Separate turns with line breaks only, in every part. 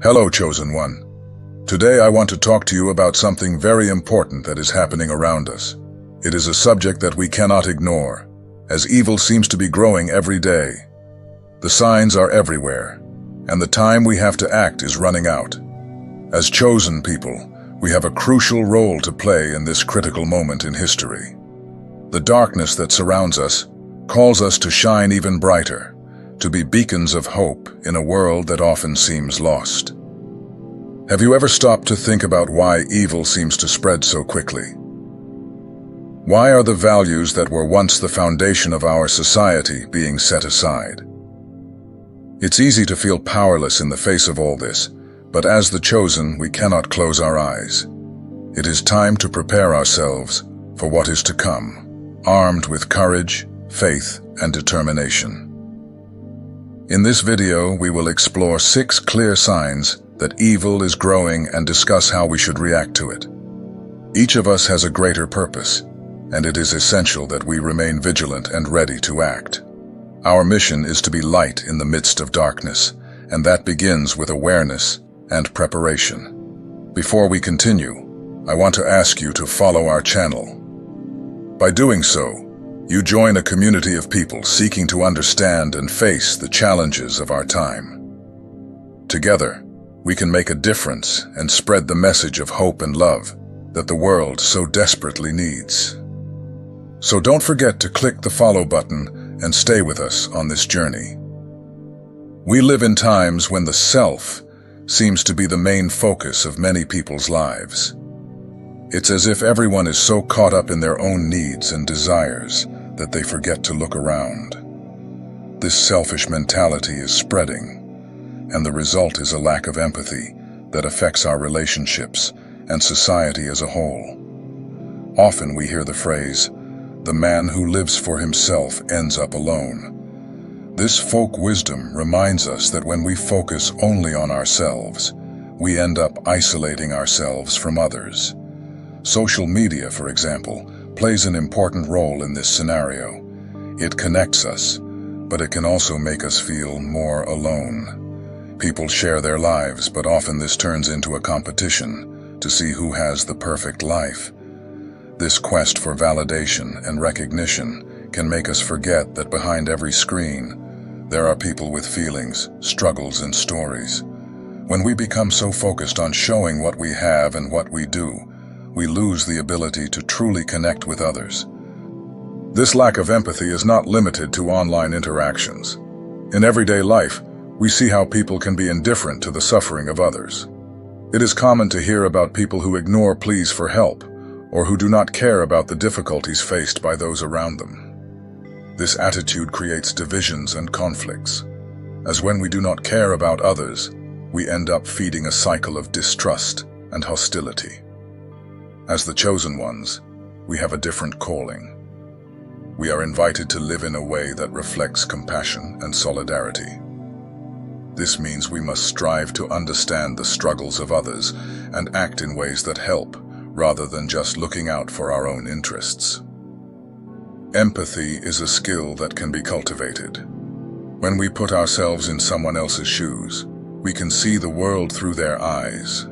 Hello, Chosen One. Today I want to talk to you about something very important that is happening around us. It is a subject that we cannot ignore, as evil seems to be growing every day. The signs are everywhere, and the time we have to act is running out. As chosen people, we have a crucial role to play in this critical moment in history. The darkness that surrounds us calls us to shine even brighter, to be beacons of hope in a world that often seems lost. Have you ever stopped to think about why evil seems to spread so quickly? Why are the values that were once the foundation of our society being set aside? It's easy to feel powerless in the face of all this, but as the chosen, we cannot close our eyes. It is time to prepare ourselves for what is to come, armed with courage, faith, and determination. In this video, we will explore 6 clear signs that evil is growing and discuss how we should react to it. Each of us has a greater purpose, and it is essential that we remain vigilant and ready to act. Our mission is to be light in the midst of darkness, and that begins with awareness and preparation. Before we continue, I want to ask you to follow our channel. By doing so, you join a community of people seeking to understand and face the challenges of our time. Together, we can make a difference and spread the message of hope and love that the world so desperately needs. So don't forget to click the follow button and stay with us on this journey. We live in times when the self seems to be the main focus of many people's lives. It's as if everyone is so caught up in their own needs and desires that they forget to look around. This selfish mentality is spreading, and the result is a lack of empathy that affects our relationships and society as a whole. Often we hear the phrase, "The man who lives for himself ends up alone." This folk wisdom reminds us that when we focus only on ourselves, we end up isolating ourselves from others. Social media, for example, plays an important role in this scenario. It connects us, but it can also make us feel more alone. People share their lives, but often this turns into a competition to see who has the perfect life. This quest for validation and recognition can make us forget that behind every screen, there are people with feelings, struggles, and stories. When we become so focused on showing what we have and what we do, we lose the ability to truly connect with others. This lack of empathy is not limited to online interactions. In everyday life, we see how people can be indifferent to the suffering of others. It is common to hear about people who ignore pleas for help, or who do not care about the difficulties faced by those around them. This attitude creates divisions and conflicts, as when we do not care about others, we end up feeding a cycle of distrust and hostility. As the chosen ones, we have a different calling. We are invited to live in a way that reflects compassion and solidarity. This means we must strive to understand the struggles of others and act in ways that help, rather than just looking out for our own interests. Empathy is a skill that can be cultivated. When we put ourselves in someone else's shoes, we can see the world through their eyes.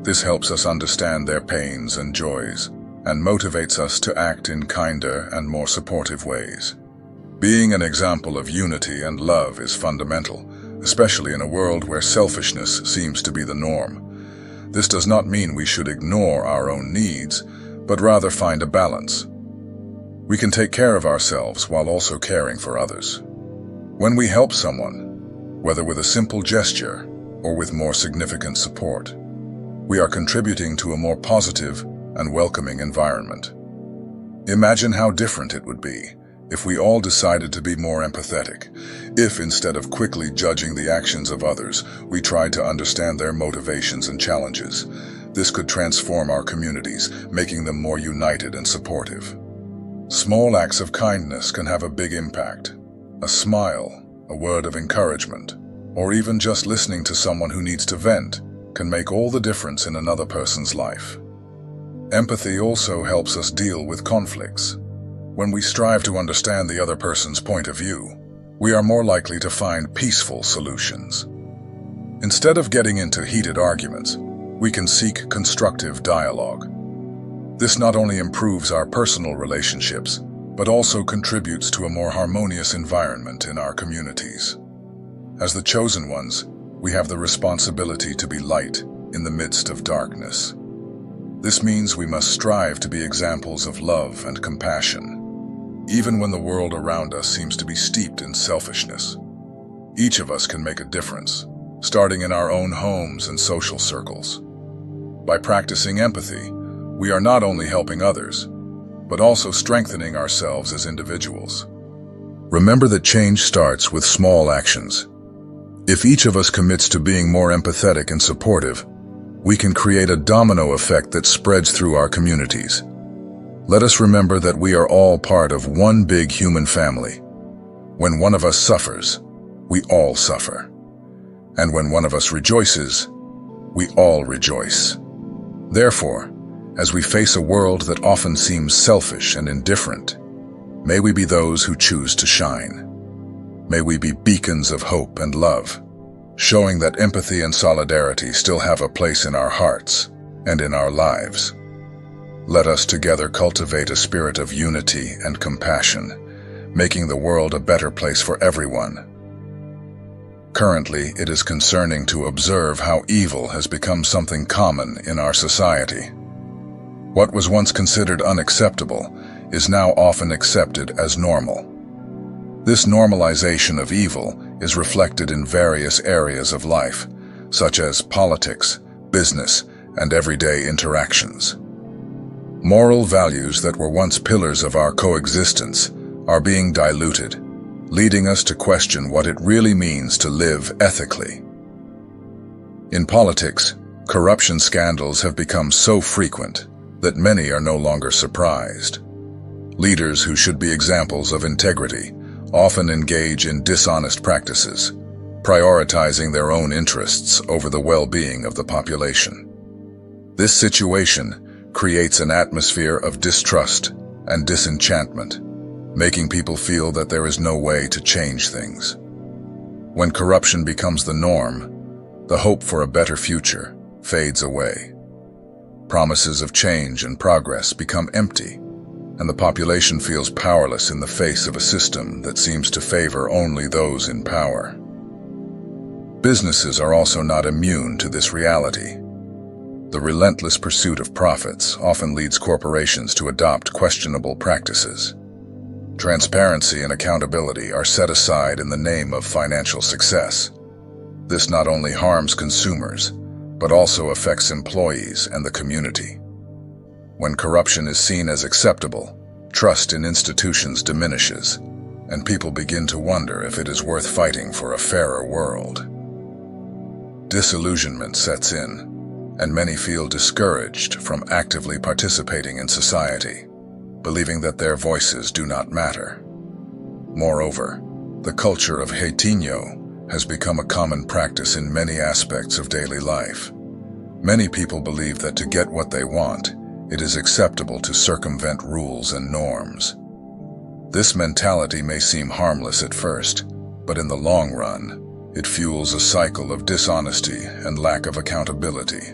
This helps us understand their pains and joys, and motivates us to act in kinder and more supportive ways. Being an example of unity and love is fundamental, especially in a world where selfishness seems to be the norm. This does not mean we should ignore our own needs, but rather find a balance. We can take care of ourselves while also caring for others. When we help someone, whether with a simple gesture or with more significant support, we are contributing to a more positive and welcoming environment. Imagine how different it would be if we all decided to be more empathetic, if instead of quickly judging the actions of others, we tried to understand their motivations and challenges. This could transform our communities, making them more united and supportive. Small acts of kindness can have a big impact. A smile, a word of encouragement, or even just listening to someone who needs to vent can make all the difference in another person's life. Empathy also helps us deal with conflicts. When we strive to understand the other person's point of view, we are more likely to find peaceful solutions. Instead of getting into heated arguments, we can seek constructive dialogue. This not only improves our personal relationships, but also contributes to a more harmonious environment in our communities. As the chosen ones, we have the responsibility to be light in the midst of darkness. This means we must strive to be examples of love and compassion, even when the world around us seems to be steeped in selfishness. Each of us can make a difference, starting in our own homes and social circles. By practicing empathy, we are not only helping others, but also strengthening ourselves as individuals. Remember that change starts with small actions. If each of us commits to being more empathetic and supportive, we can create a domino effect that spreads through our communities. Let us remember that we are all part of one big human family. When one of us suffers, we all suffer. And when one of us rejoices, we all rejoice. Therefore, as we face a world that often seems selfish and indifferent, may we be those who choose to shine. May we be beacons of hope and love, showing that empathy and solidarity still have a place in our hearts and in our lives. Let us together cultivate a spirit of unity and compassion, making the world a better place for everyone. Currently, it is concerning to observe how evil has become something common in our society. What was once considered unacceptable is now often accepted as normal. This normalization of evil is reflected in various areas of life, such as politics, business, and everyday interactions. Moral values that were once pillars of our coexistence are being diluted, leading us to question what it really means to live ethically. In politics, corruption scandals have become so frequent that many are no longer surprised. Leaders who should be examples of integrity often engage in dishonest practices, prioritizing their own interests over the well-being of the population. This situation creates an atmosphere of distrust and disenchantment, making people feel that there is no way to change things. When corruption becomes the norm, the hope for a better future fades away. Promises of change and progress become empty, and the population feels powerless in the face of a system that seems to favor only those in power. Businesses are also not immune to this reality. The relentless pursuit of profits often leads corporations to adopt questionable practices. Transparency and accountability are set aside in the name of financial success. This not only harms consumers, but also affects employees and the community. When corruption is seen as acceptable, trust in institutions diminishes, and people begin to wonder if it is worth fighting for a fairer world. Disillusionment sets in, and many feel discouraged from actively participating in society, believing that their voices do not matter. Moreover, the culture of hatinho has become a common practice in many aspects of daily life. Many people believe that to get what they want, it is acceptable to circumvent rules and norms. This mentality may seem harmless at first, but in the long run, it fuels a cycle of dishonesty and lack of accountability.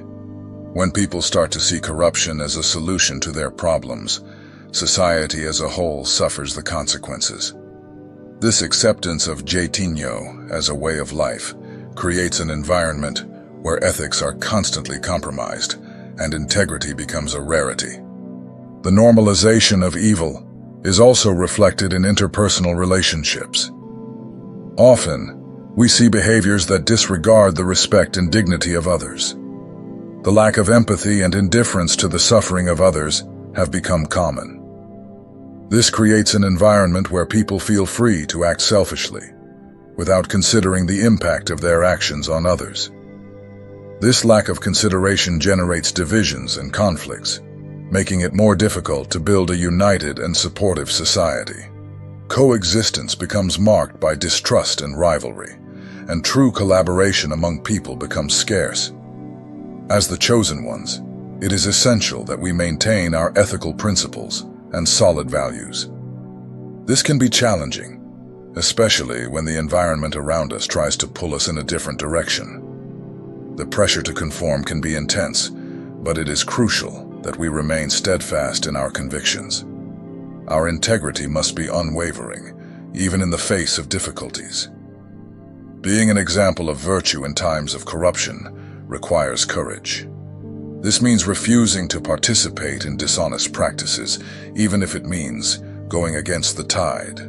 When people start to see corruption as a solution to their problems, society as a whole suffers the consequences. This acceptance of jeitinho as a way of life creates an environment where ethics are constantly compromised and integrity becomes a rarity. The normalization of evil is also reflected in interpersonal relationships. Often, we see behaviors that disregard the respect and dignity of others. The lack of empathy and indifference to the suffering of others have become common. This creates an environment where people feel free to act selfishly, without considering the impact of their actions on others. This lack of consideration generates divisions and conflicts, making it more difficult to build a united and supportive society. Coexistence becomes marked by distrust and rivalry, and true collaboration among people becomes scarce. As the chosen ones, it is essential that we maintain our ethical principles and solid values. This can be challenging, especially when the environment around us tries to pull us in a different direction. The pressure to conform can be intense, but it is crucial that we remain steadfast in our convictions. Our integrity must be unwavering, even in the face of difficulties. Being an example of virtue in times of corruption requires courage. This means refusing to participate in dishonest practices, even if it means going against the tide.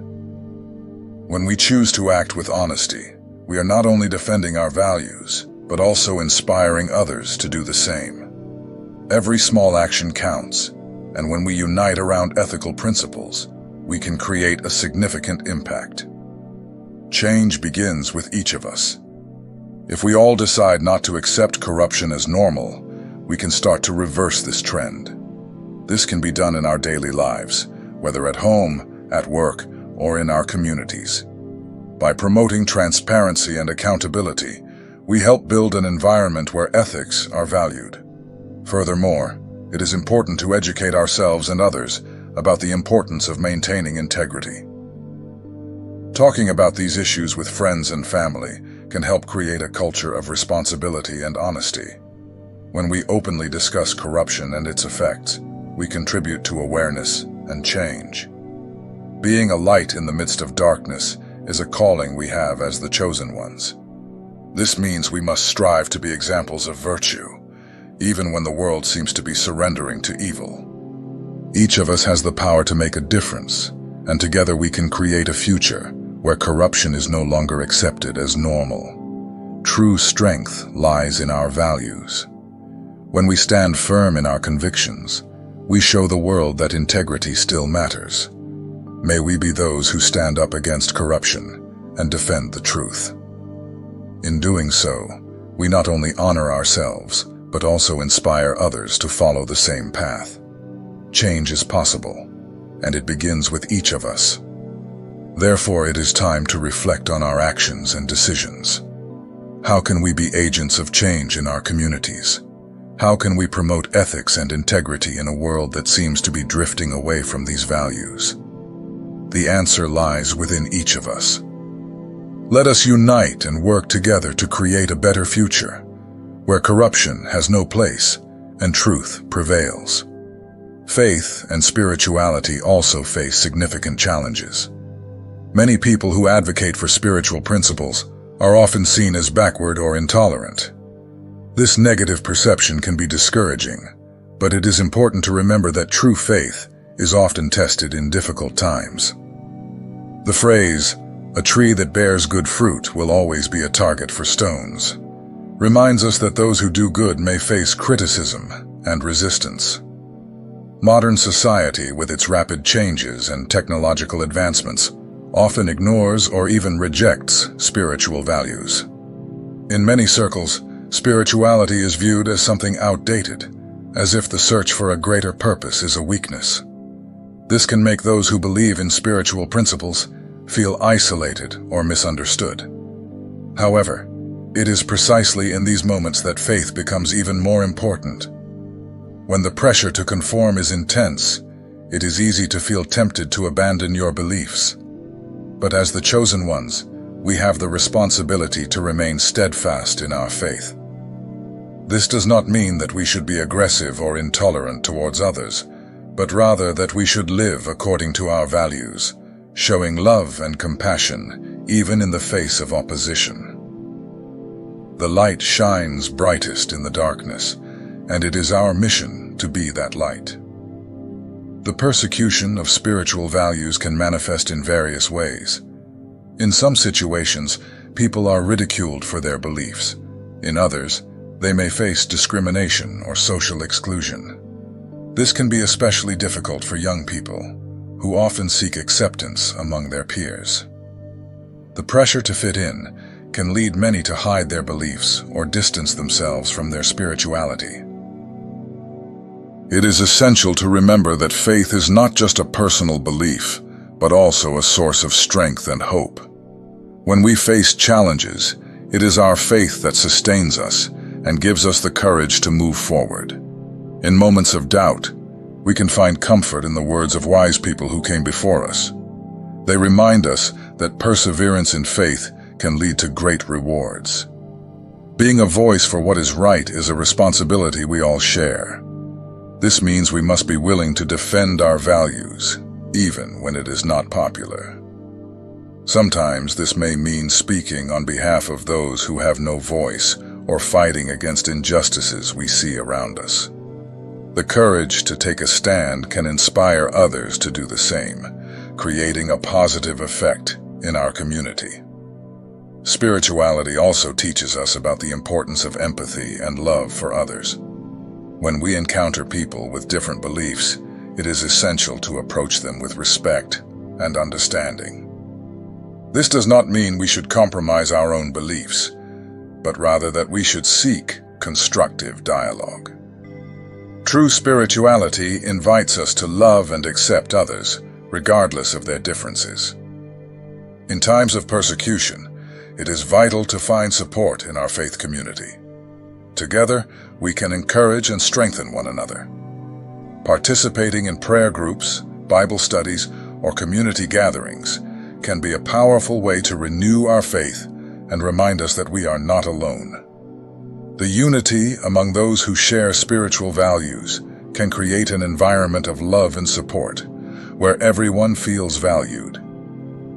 When we choose to act with honesty, we are not only defending our values, but also inspiring others to do the same. Every small action counts, and when we unite around ethical principles, we can create a significant impact. Change begins with each of us. If we all decide not to accept corruption as normal, we can start to reverse this trend. This can be done in our daily lives, whether at home, at work, or in our communities. By promoting transparency and accountability, we help build an environment where ethics are valued. Furthermore, it is important to educate ourselves and others about the importance of maintaining integrity. Talking about these issues with friends and family can help create a culture of responsibility and honesty. When we openly discuss corruption and its effects, we contribute to awareness and change. Being a light in the midst of darkness is a calling we have as the chosen ones. This means we must strive to be examples of virtue, even when the world seems to be surrendering to evil. Each of us has the power to make a difference, and together we can create a future where corruption is no longer accepted as normal. True strength lies in our values. When we stand firm in our convictions, we show the world that integrity still matters. May we be those who stand up against corruption and defend the truth. In doing so, we not only honor ourselves, but also inspire others to follow the same path. Change is possible, and it begins with each of us. Therefore, it is time to reflect on our actions and decisions. How can we be agents of change in our communities? How can we promote ethics and integrity in a world that seems to be drifting away from these values? The answer lies within each of us. Let us unite and work together to create a better future, where corruption has no place and truth prevails. Faith and spirituality also face significant challenges. Many people who advocate for spiritual principles are often seen as backward or intolerant. This negative perception can be discouraging, but it is important to remember that true faith is often tested in difficult times. The phrase, "A tree that bears good fruit will always be a target for stones," reminds us that those who do good may face criticism and resistance. Modern society, with its rapid changes and technological advancements, often ignores or even rejects spiritual values. In many circles, spirituality is viewed as something outdated, as if the search for a greater purpose is a weakness. This can make those who believe in spiritual principles feel isolated or misunderstood. However, it is precisely in these moments that faith becomes even more important. When the pressure to conform is intense, it is easy to feel tempted to abandon your beliefs. But as the chosen ones, we have the responsibility to remain steadfast in our faith. This does not mean that we should be aggressive or intolerant towards others, but rather that we should live according to our values, showing love and compassion even in the face of opposition. The light shines brightest in the darkness, and it is our mission to be that light. The persecution of spiritual values can manifest in various ways. In some situations, people are ridiculed for their beliefs. In others, they may face discrimination or social exclusion. This can be especially difficult for young people, who often seek acceptance among their peers. The pressure to fit in can lead many to hide their beliefs or distance themselves from their spirituality. It is essential to remember that faith is not just a personal belief, but also a source of strength and hope. When we face challenges, it is our faith that sustains us and gives us the courage to move forward. In moments of doubt, we can find comfort in the words of wise people who came before us. They remind us that perseverance in faith can lead to great rewards. Being a voice for what is right is a responsibility we all share. This means we must be willing to defend our values, even when it is not popular. Sometimes this may mean speaking on behalf of those who have no voice or fighting against injustices we see around us. The courage to take a stand can inspire others to do the same, creating a positive effect in our community. Spirituality also teaches us about the importance of empathy and love for others. When we encounter people with different beliefs, it is essential to approach them with respect and understanding. This does not mean we should compromise our own beliefs, but rather that we should seek constructive dialogue. True spirituality invites us to love and accept others, regardless of their differences. In times of persecution, it is vital to find support in our faith community. Together, we can encourage and strengthen one another. Participating in prayer groups, Bible studies, or community gatherings can be a powerful way to renew our faith and remind us that we are not alone. The unity among those who share spiritual values can create an environment of love and support, where everyone feels valued.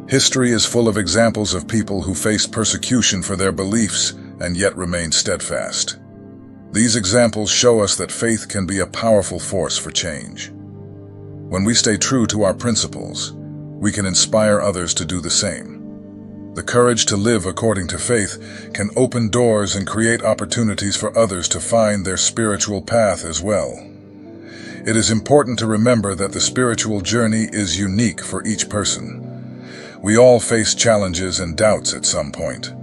History is full of examples of people who faced persecution for their beliefs and yet remained steadfast. These examples show us that faith can be a powerful force for change. When we stay true to our principles, we can inspire others to do the same. The courage to live according to faith can open doors and create opportunities for others to find their spiritual path as well. It is important to remember that the spiritual journey is unique for each person. We all face challenges and doubts at some point.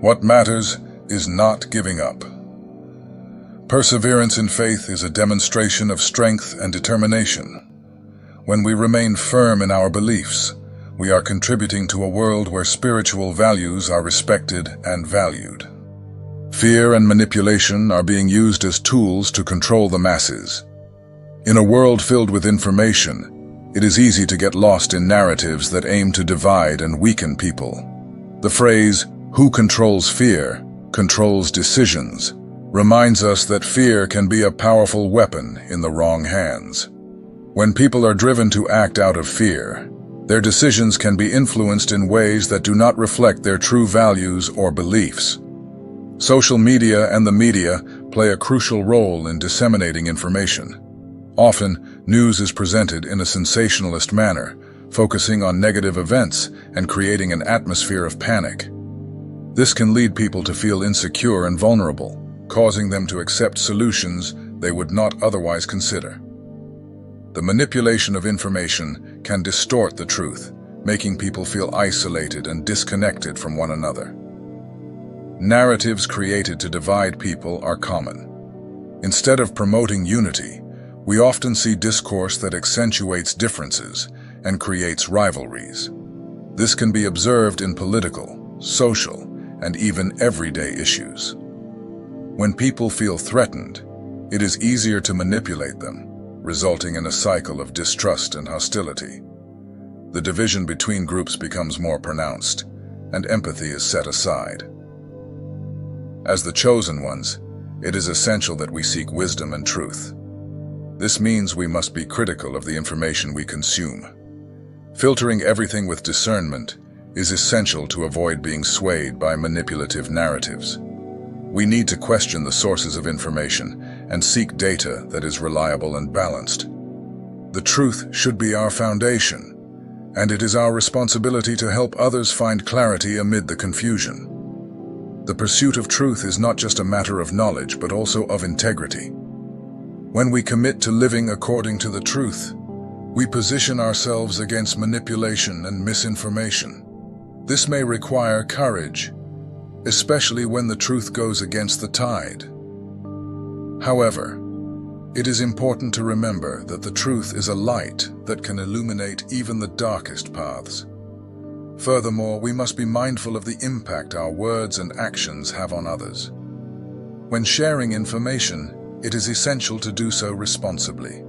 What matters is not giving up. Perseverance in faith is a demonstration of strength and determination. When we remain firm in our beliefs, we are contributing to a world where spiritual values are respected and valued. Fear and manipulation are being used as tools to control the masses. In a world filled with information, it is easy to get lost in narratives that aim to divide and weaken people. The phrase, "Who controls fear, controls decisions," reminds us that fear can be a powerful weapon in the wrong hands. When people are driven to act out of fear, their decisions can be influenced in ways that do not reflect their true values or beliefs. Social media and the media play a crucial role in disseminating information. Often, news is presented in a sensationalist manner, focusing on negative events and creating an atmosphere of panic. This can lead people to feel insecure and vulnerable, causing them to accept solutions they would not otherwise consider. The manipulation of information can distort the truth, making people feel isolated and disconnected from one another. Narratives created to divide people are common. Instead of promoting unity, we often see discourse that accentuates differences and creates rivalries. This can be observed in political, social, and even everyday issues. When people feel threatened, it is easier to manipulate them, resulting in a cycle of distrust and hostility. The division between groups becomes more pronounced, and empathy is set aside. As the chosen ones, it is essential that we seek wisdom and truth. This means we must be critical of the information we consume. Filtering everything with discernment is essential to avoid being swayed by manipulative narratives. We need to question the sources of information and seek data that is reliable and balanced. The truth should be our foundation, and it is our responsibility to help others find clarity amid the confusion. The pursuit of truth is not just a matter of knowledge, but also of integrity. When we commit to living according to the truth, we position ourselves against manipulation and misinformation. This may require courage, especially when the truth goes against the tide. However, it is important to remember that the truth is a light that can illuminate even the darkest paths. Furthermore, we must be mindful of the impact our words and actions have on others. When sharing information, it is essential to do so responsibly.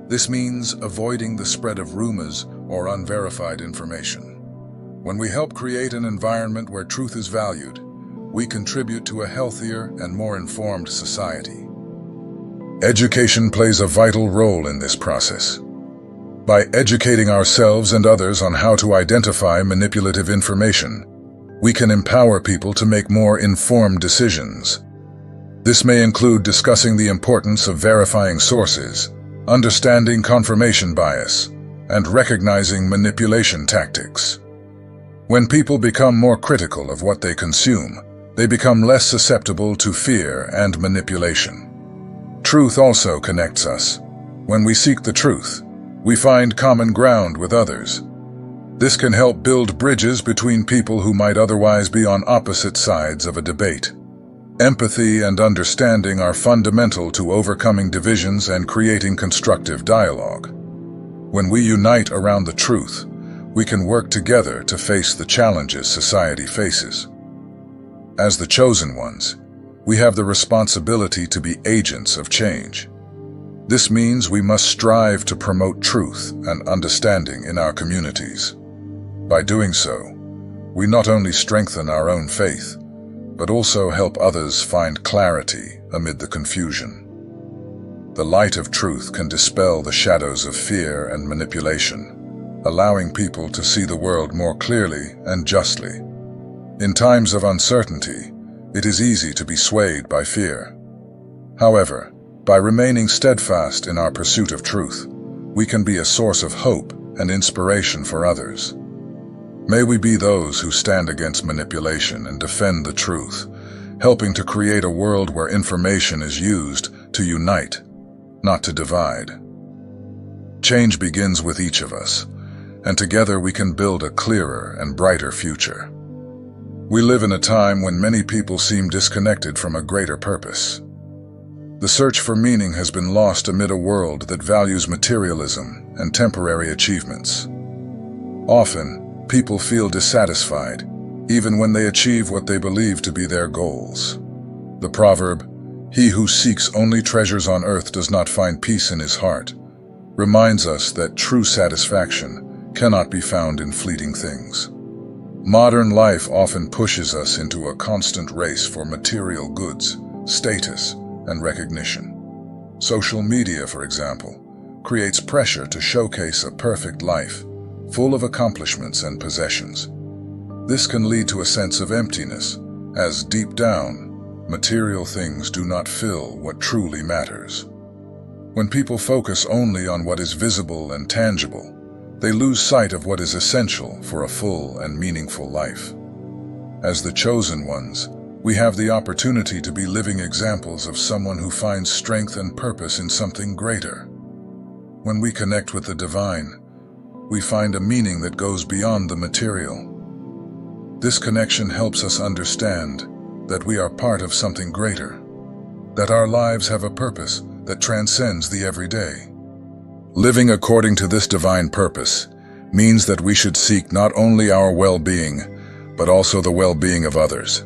This means avoiding the spread of rumors or unverified information. When we help create an environment where truth is valued, we contribute to a healthier and more informed society. Education plays a vital role in this process. By educating ourselves and others on how to identify manipulative information, we can empower people to make more informed decisions. This may include discussing the importance of verifying sources, understanding confirmation bias, and recognizing manipulation tactics. When people become more critical of what they consume, they become less susceptible to fear and manipulation. Truth also connects us. When we seek the truth, we find common ground with others. This can help build bridges between people who might otherwise be on opposite sides of a debate. Empathy and understanding are fundamental to overcoming divisions and creating constructive dialogue. When we unite around the truth, we can work together to face the challenges society faces. As the chosen ones, we have the responsibility to be agents of change. This means we must strive to promote truth and understanding in our communities. By doing so, we not only strengthen our own faith, but also help others find clarity amid the confusion. The light of truth can dispel the shadows of fear and manipulation, allowing people to see the world more clearly and justly. In times of uncertainty, it is easy to be swayed by fear. However, by remaining steadfast in our pursuit of truth, we can be a source of hope and inspiration for others. May we be those who stand against manipulation and defend the truth, helping to create a world where information is used to unite, not to divide. Change begins with each of us, and together we can build a clearer and brighter future. We live in a time when many people seem disconnected from a greater purpose. The search for meaning has been lost amid a world that values materialism and temporary achievements. Often, people feel dissatisfied, even when they achieve what they believe to be their goals. The proverb, "He who seeks only treasures on earth does not find peace in his heart," reminds us that true satisfaction cannot be found in fleeting things. Modern life often pushes us into a constant race for material goods, status, and recognition. Social media, for example, creates pressure to showcase a perfect life, full of accomplishments and possessions. This can lead to a sense of emptiness, as deep down, material things do not fill what truly matters. When people focus only on what is visible and tangible, they lose sight of what is essential for a full and meaningful life. As the chosen ones, we have the opportunity to be living examples of someone who finds strength and purpose in something greater. When we connect with the divine, we find a meaning that goes beyond the material. This connection helps us understand that we are part of something greater, that our lives have a purpose that transcends the everyday. Living according to this divine purpose means that we should seek not only our well-being, but also the well-being of others.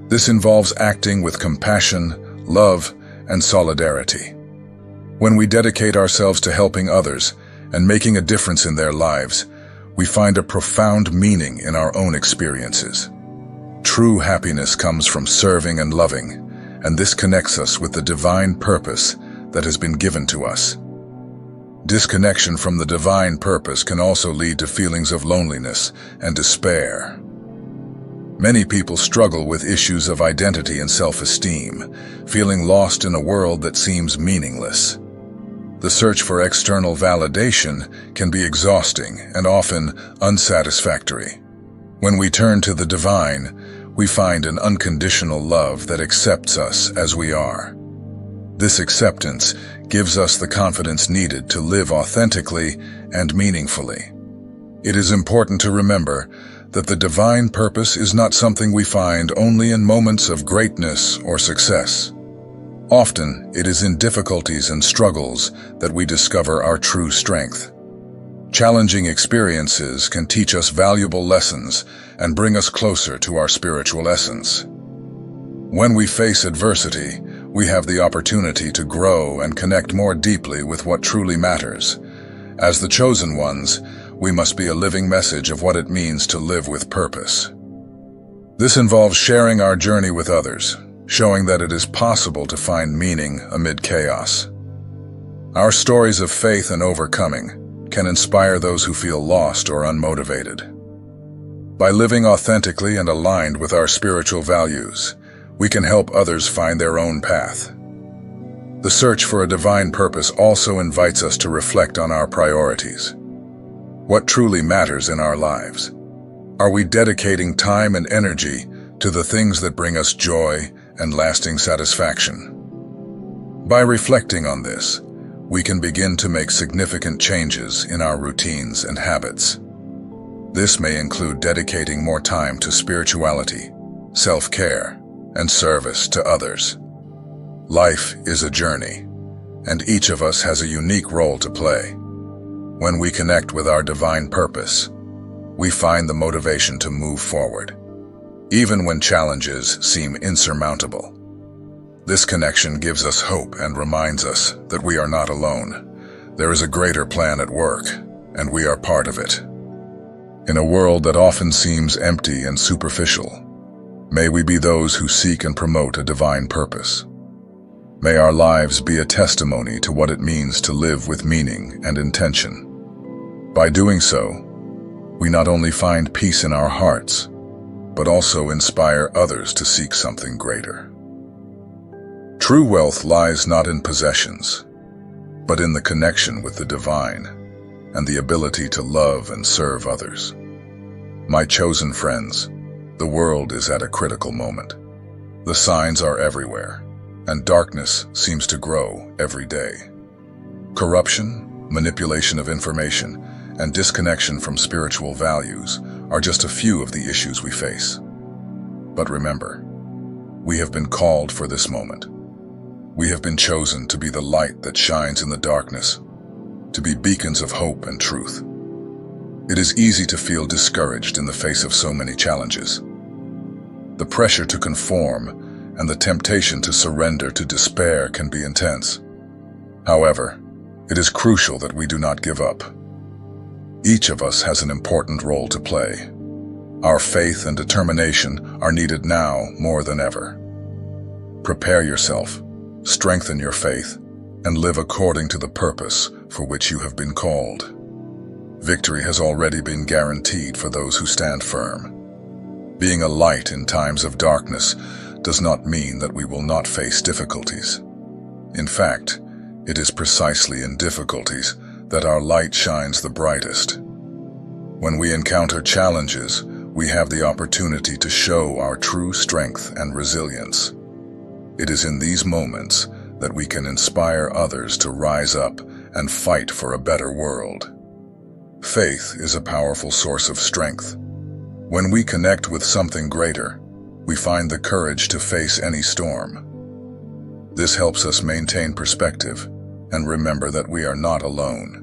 This involves acting with compassion, love, and solidarity. When we dedicate ourselves to helping others and making a difference in their lives, we find a profound meaning in our own experiences. True happiness comes from serving and loving, and this connects us with the divine purpose that has been given to us. Disconnection from the divine purpose can also lead to feelings of loneliness and despair. Many people struggle with issues of identity and self-esteem, feeling lost in a world that seems meaningless. The search for external validation can be exhausting and often unsatisfactory. When we turn to the divine, we find an unconditional love that accepts us as we are. This acceptance gives us the confidence needed to live authentically and meaningfully. It is important to remember that the divine purpose is not something we find only in moments of greatness or success. Often, it is in difficulties and struggles that we discover our true strength. Challenging experiences can teach us valuable lessons and bring us closer to our spiritual essence. When we face adversity, we have the opportunity to grow and connect more deeply with what truly matters. As the chosen ones, we must be a living message of what it means to live with purpose. This involves sharing our journey with others, showing that it is possible to find meaning amid chaos. Our stories of faith and overcoming can inspire those who feel lost or unmotivated. By living authentically and aligned with our spiritual values, we can help others find their own path. The search for a divine purpose also invites us to reflect on our priorities. What truly matters in our lives? Are we dedicating time and energy to the things that bring us joy and lasting satisfaction? By reflecting on this, we can begin to make significant changes in our routines and habits. This may include dedicating more time to spirituality, self-care, and service to others. Life is a journey, and each of us has a unique role to play. When we connect with our divine purpose, we find the motivation to move forward, even when challenges seem insurmountable. This connection gives us hope and reminds us that we are not alone. There is a greater plan at work, and we are part of it. In a world that often seems empty and superficial, may we be those who seek and promote a divine purpose. May our lives be a testimony to what it means to live with meaning and intention. By doing so, we not only find peace in our hearts, but also inspire others to seek something greater. True wealth lies not in possessions, but in the connection with the divine and the ability to love and serve others. My chosen friends, the world is at a critical moment. The signs are everywhere, and darkness seems to grow every day. Corruption, manipulation of information, and disconnection from spiritual values are just a few of the issues we face. But remember, we have been called for this moment. We have been chosen to be the light that shines in the darkness, to be beacons of hope and truth. It is easy to feel discouraged in the face of so many challenges. The pressure to conform and the temptation to surrender to despair can be intense. However, it is crucial that we do not give up. Each of us has an important role to play. Our faith and determination are needed now more than ever. Prepare yourself, strengthen your faith, and live according to the purpose for which you have been called. Victory has already been guaranteed for those who stand firm. Being a light in times of darkness does not mean that we will not face difficulties. In fact, it is precisely in difficulties that our light shines the brightest. When we encounter challenges, we have the opportunity to show our true strength and resilience. It is in these moments that we can inspire others to rise up and fight for a better world. Faith is a powerful source of strength. When we connect with something greater, we find the courage to face any storm. This helps us maintain perspective and remember that we are not alone.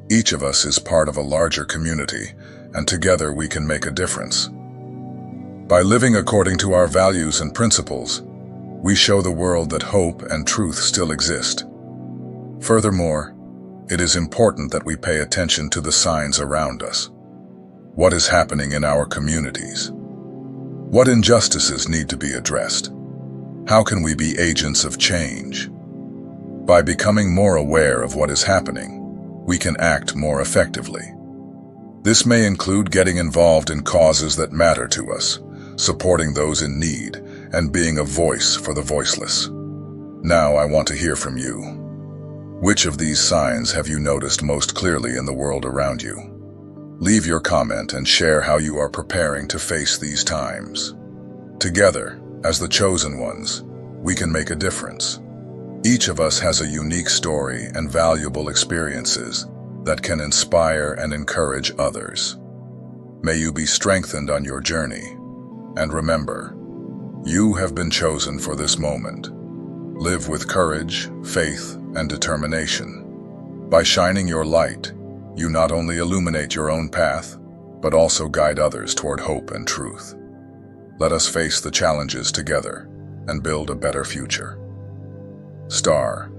Each of us is part of a larger community, and together we can make a difference. By living according to our values and principles, we show the world that hope and truth still exist. Furthermore, it is important that we pay attention to the signs around us. What is happening in our communities? What injustices need to be addressed? How can we be agents of change? By becoming more aware of what is happening, we can act more effectively. This may include getting involved in causes that matter to us, supporting those in need, and being a voice for the voiceless. Now I want to hear from you. Which of these signs have you noticed most clearly in the world around you? Leave your comment and share how you are preparing to face these times. Together, as the chosen ones, we can make a difference. Each of us has a unique story and valuable experiences that can inspire and encourage others. May you be strengthened on your journey. And remember, you have been chosen for this moment. Live with courage, faith, and determination. By shining your light, you not only illuminate your own path, but also guide others toward hope and truth. Let us face the challenges together and build a better future. Star.